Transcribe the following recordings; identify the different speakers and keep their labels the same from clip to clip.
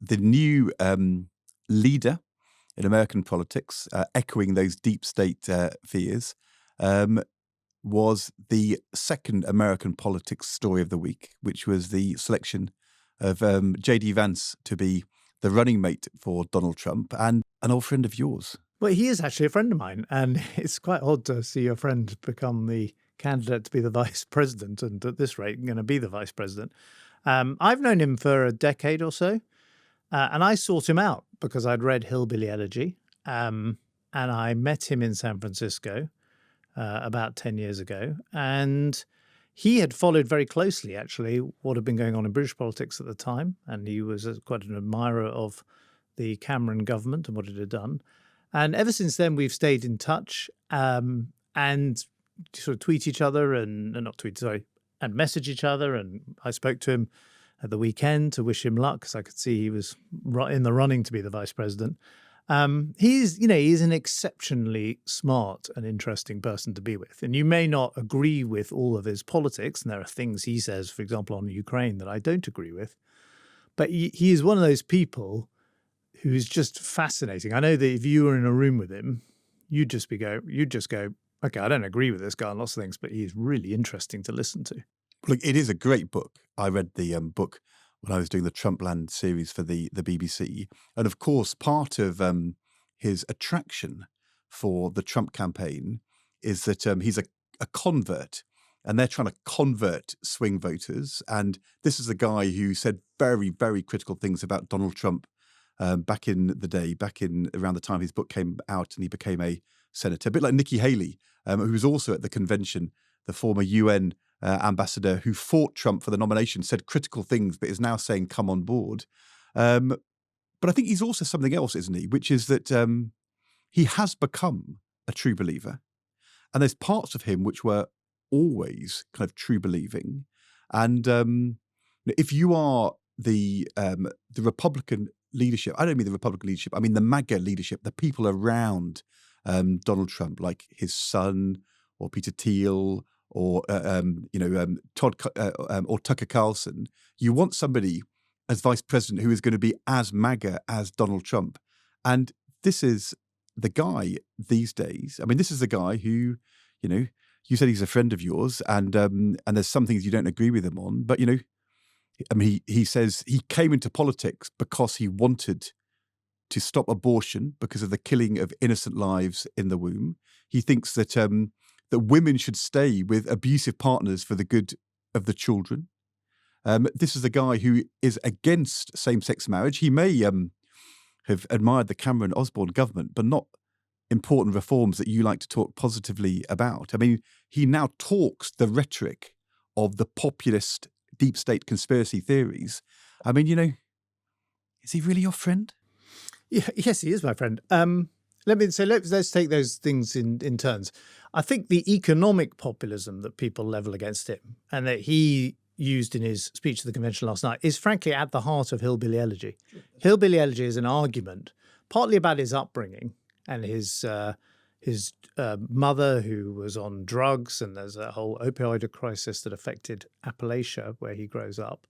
Speaker 1: the new leader in American politics, echoing those deep state fears, was the second American politics story of the week, which was the selection of JD Vance to be the running mate for Donald Trump and an old friend of yours.
Speaker 2: Well, he is actually a friend of mine, and it's quite odd to see your friend become the candidate to be the vice president, and at this rate, going to be the vice president. I've known him for a decade or so, and I sought him out because I'd read Hillbilly Elegy, and I met him in San Francisco about 10 years ago, and he had followed very closely, actually, what had been going on in British politics at the time, and he was quite an admirer of the Cameron government and what it had done. And ever since then, we've stayed in touch and sort of tweet each other and message each other. And I spoke to him at the weekend to wish him luck because I could see he was in the running to be the vice president. He's an exceptionally smart and interesting person to be with. And you may not agree with all of his politics. And there are things he says, for example, on Ukraine that I don't agree with. But he is one of those people who's just fascinating. I know that if you were in a room with him, you'd just go, okay, I don't agree with this guy on lots of things, but he's really interesting to listen to.
Speaker 1: Look, it is a great book. I read the book when I was doing the Trumpland series for the BBC. And of course, part of his attraction for the Trump campaign is that he's a convert, and they're trying to convert swing voters. And this is a guy who said very, very critical things about Donald Trump back in the day, around the time his book came out and he became a senator, a bit like Nikki Haley, who was also at the convention, the former UN ambassador who fought Trump for the nomination, said critical things, but is now saying, come on board. But I think he's also something else, isn't he? Which is that he has become a true believer. And there's parts of him which were always kind of true believing. And if you are the Republican leadership, I don't mean the Republican leadership, I mean the MAGA leadership, the people around Donald Trump, like his son or Peter Thiel or Todd or Tucker Carlson, you want somebody as vice president who is going to be as MAGA as Donald Trump. And this is the guy these days. I mean, this is the guy who, you said he's a friend of yours, and there's some things you don't agree with him on, but I mean, he says he came into politics because he wanted to stop abortion because of the killing of innocent lives in the womb. He thinks that that women should stay with abusive partners for the good of the children. This is a guy who is against same-sex marriage. He may have admired the Cameron-Osborne government, but not important reforms that you like to talk positively about. I mean, he now talks the rhetoric of the populist deep state conspiracy theories. I mean, is he really your friend?
Speaker 2: Yeah, yes, he is my friend. Let's take those things in turns. I think the economic populism that people level against him and that he used in his speech to the convention last night is frankly at the heart of Hillbilly Elegy. Hillbilly Elegy is an argument partly about his upbringing and his mother who was on drugs, and there's a whole opioid crisis that affected Appalachia where he grows up.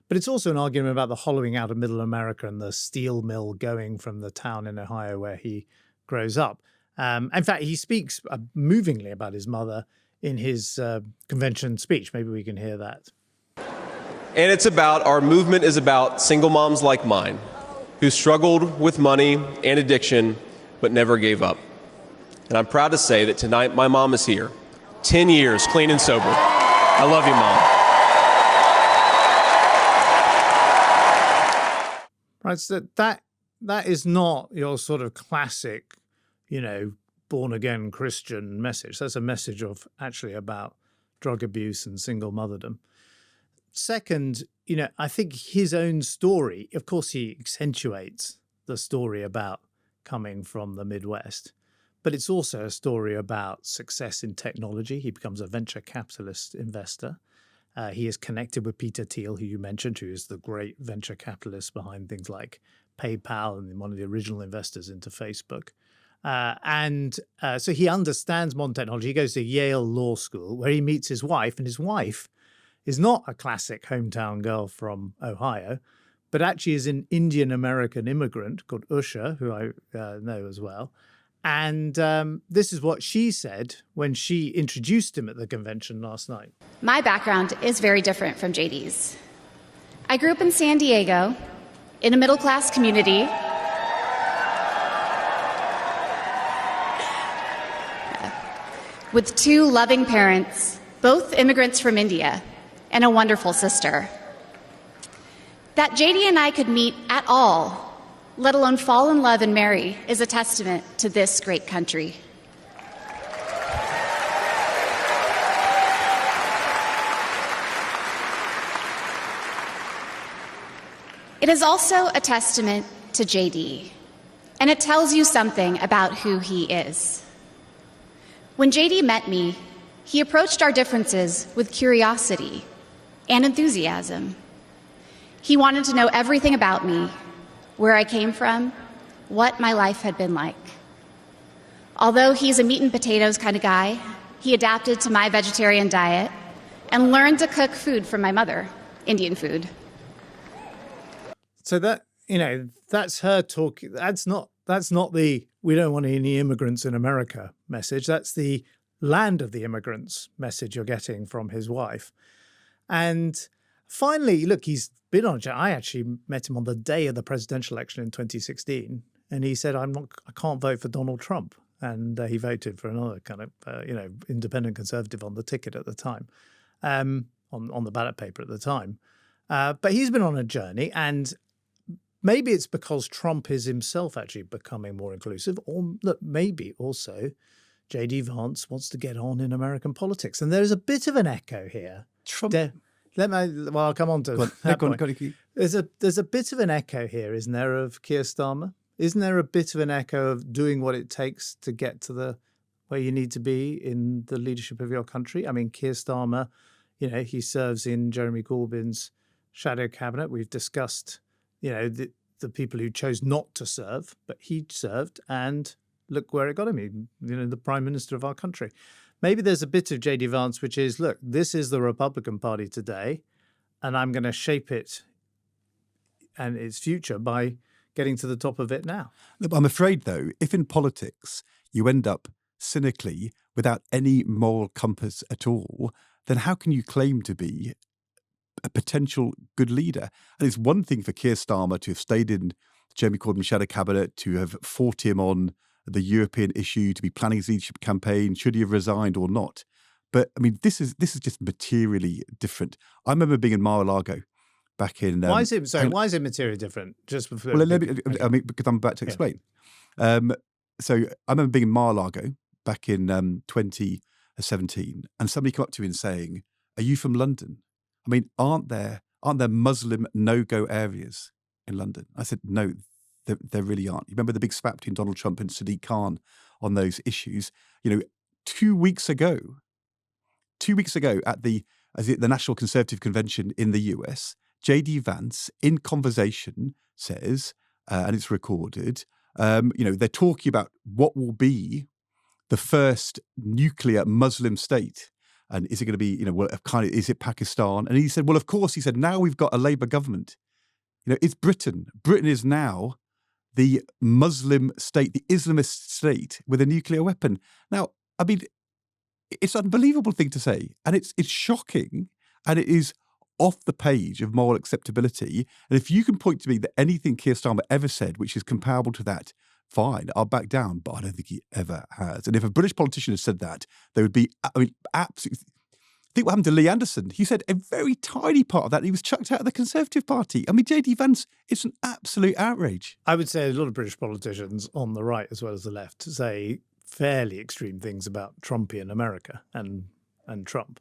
Speaker 2: But it's also an argument about the hollowing out of middle America and the steel mill going from the town in Ohio where he grows up. In fact, he speaks movingly about his mother in his convention speech. Maybe we can hear that.
Speaker 3: And our movement is about single moms like mine who struggled with money and addiction but never gave up. And I'm proud to say that tonight my mom is here, 10 years clean and sober. I love you, Mom.
Speaker 2: Right, so that is not your sort of classic, born-again Christian message. That's a message of actually about drug abuse and single motherdom. Second, I think his own story, of course, he accentuates the story about coming from the Midwest, but it's also a story about success in technology. He becomes a venture capitalist investor. He is connected with Peter Thiel, who you mentioned, who is the great venture capitalist behind things like PayPal and one of the original investors into Facebook. So he understands modern technology. He goes to Yale Law School where he meets his wife, and his wife is not a classic hometown girl from Ohio, but actually is an Indian-American immigrant called Usha, who I know as well. And this is what she said when she introduced him at the convention last night.
Speaker 4: My background is very different from JD's. I grew up in San Diego, in a middle-class community. With two loving parents, both immigrants from India, and a wonderful sister. That JD and I could meet at all, let alone fall in love and marry, is a testament to this great country. It is also a testament to JD, and it tells you something about who he is. When JD met me, he approached our differences with curiosity and enthusiasm. He wanted to know everything about me, where I came from, what my life had been like. Although he's a meat and potatoes kind of guy, he adapted to my vegetarian diet and learned to cook food from my mother, Indian food.
Speaker 2: So that, that's her talking. That's not the "we don't want any immigrants in America" message. That's the land of the immigrants message you're getting from his wife. And finally, look, he's been on. I actually met him on the day of the presidential election in 2016, and he said, I can't vote for Donald Trump. And he voted for another kind of, independent conservative on the ticket at the time, on the ballot paper at the time. But he's been on a journey, and maybe it's because Trump is himself actually becoming more inclusive, or look, maybe also JD Vance wants to get on in American politics. And there's a bit of an echo here.
Speaker 1: Trump.
Speaker 2: I'll come on to that point. There's a bit of an echo here, isn't there, of Keir Starmer? Isn't there a bit of an echo of doing what it takes to get to where you need to be in the leadership of your country? I mean, Keir Starmer, he serves in Jeremy Corbyn's shadow cabinet. We've discussed, the people who chose not to serve, but he served, and look where it got him, the prime minister of our country. Maybe there's a bit of JD Vance, which is, look, this is the Republican Party today, and I'm going to shape it and its future by getting to the top of it now.
Speaker 1: Look, I'm afraid, though, if in politics you end up cynically without any moral compass at all, then how can you claim to be a potential good leader? And it's one thing for Keir Starmer to have stayed in Jeremy Corbyn's shadow cabinet, to have fought him on the European issue, to be planning his leadership campaign, should he have resigned or not. But I mean, this is just materially different. I remember being in Mar-a-Lago back in.
Speaker 2: Why is it materially different? Just before,
Speaker 1: because I'm about to explain. So I remember being in Mar-a-Lago back in 2017, and somebody came up to me and saying, "Are you from London? I mean, aren't there Muslim no-go areas in London?" I said, "No, there really aren't." You remember the big spat between Donald Trump and Sadiq Khan on those issues? 2 weeks ago at the National Conservative Convention in the US, JD Vance, in conversation, says, and it's recorded, they're talking about what will be the first nuclear Muslim state. And is it going to be, is it Pakistan? And he said, well, of course, he said, now we've got a Labour government. It's Britain. Britain is now the Muslim state, the Islamist state with a nuclear weapon. Now, I mean, it's an unbelievable thing to say. And it's shocking. And it is off the page of moral acceptability. And if you can point to me that anything Keir Starmer ever said, which is comparable to that, fine, I'll back down. But I don't think he ever has. And if a British politician had said that, they would be, absolutely. Think what happened to Lee Anderson. He said a very tiny part of that. He was chucked out of the Conservative Party. I mean, JD Vance, it's an absolute outrage.
Speaker 2: I would say a lot of British politicians on the right as well as the left say fairly extreme things about Trumpian America and Trump.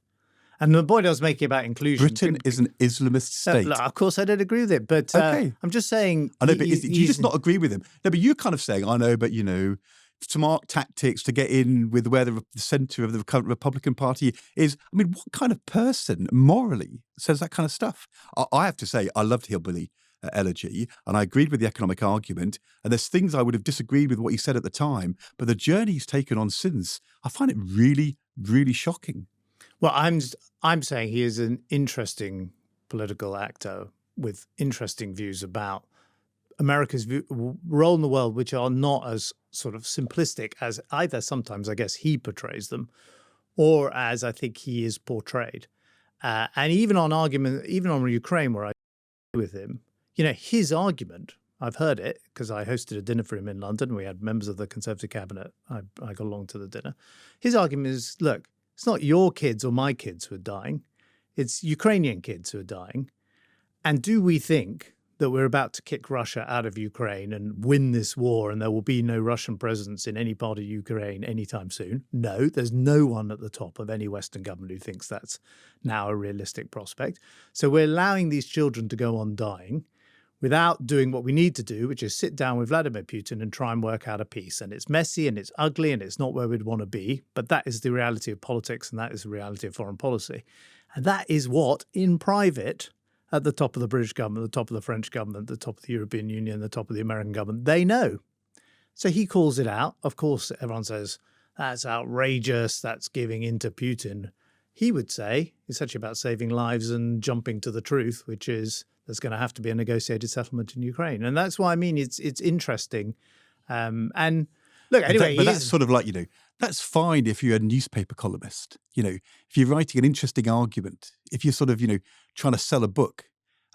Speaker 2: And the point I was making about inclusion.
Speaker 1: Britain is an Islamist state.
Speaker 2: Look, of course, I don't agree with it, but
Speaker 1: okay.
Speaker 2: I'm just saying.
Speaker 1: I know, but do you just not agree with him? No, but you're kind of saying, I know, but smart tactics to get in with where the centre of the current Republican Party is. I mean, what kind of person morally says that kind of stuff? I have to say, I loved Hillbilly Elegy, and I agreed with the economic argument. And there's things I would have disagreed with what he said at the time, but the journey he's taken on since, I find it really, really shocking.
Speaker 2: Well, I'm saying he is an interesting political actor with interesting views about America's role in the world, which are not as sort of simplistic as either sometimes, I guess, he portrays them, or as I think he is portrayed. And even on Ukraine, where I agree with him, his argument, I've heard it because I hosted a dinner for him in London. We had members of the Conservative cabinet. I got along to the dinner. His argument is, look, it's not your kids or my kids who are dying. It's Ukrainian kids who are dying. And do we think that we're about to kick Russia out of Ukraine and win this war and there will be no Russian presence in any part of Ukraine anytime soon? No, there's no one at the top of any Western government who thinks that's now a realistic prospect. So we're allowing these children to go on dying without doing what we need to do, which is sit down with Vladimir Putin and try and work out a peace. And it's messy and it's ugly and it's not where we'd want to be. But that is the reality of politics and that is the reality of foreign policy. And that is what, in private, at the top of the British government, the top of the French government, the top of the European Union, the top of the American government, they know. So he calls it out. Of course, everyone says, that's outrageous, that's giving in to Putin. He would say it's actually about saving lives and jumping to the truth, which is there's going to have to be a negotiated settlement in Ukraine. And that's why I mean it's interesting. And look, anyway,
Speaker 1: but that's sort of like, that's fine if you're a newspaper columnist. If you're writing an interesting argument, if you're sort of, trying to sell a book.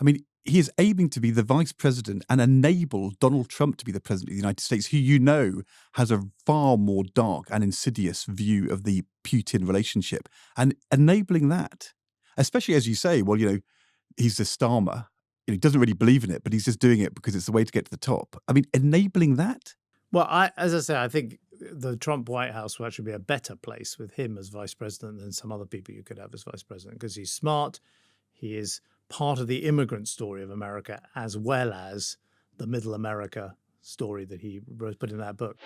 Speaker 1: I mean, he is aiming to be the vice president and enable Donald Trump to be the president of the United States, who has a far more dark and insidious view of the Putin relationship. And enabling that, especially as you say, well, he's the Starmer. He doesn't really believe in it, but he's just doing it because it's the way to get to the top. I mean, enabling that.
Speaker 2: Well, as I say, I think the Trump White House will actually be a better place with him as vice president than some other people you could have as vice president because he's smart. He is part of the immigrant story of America as well as the middle America story that he put in that book.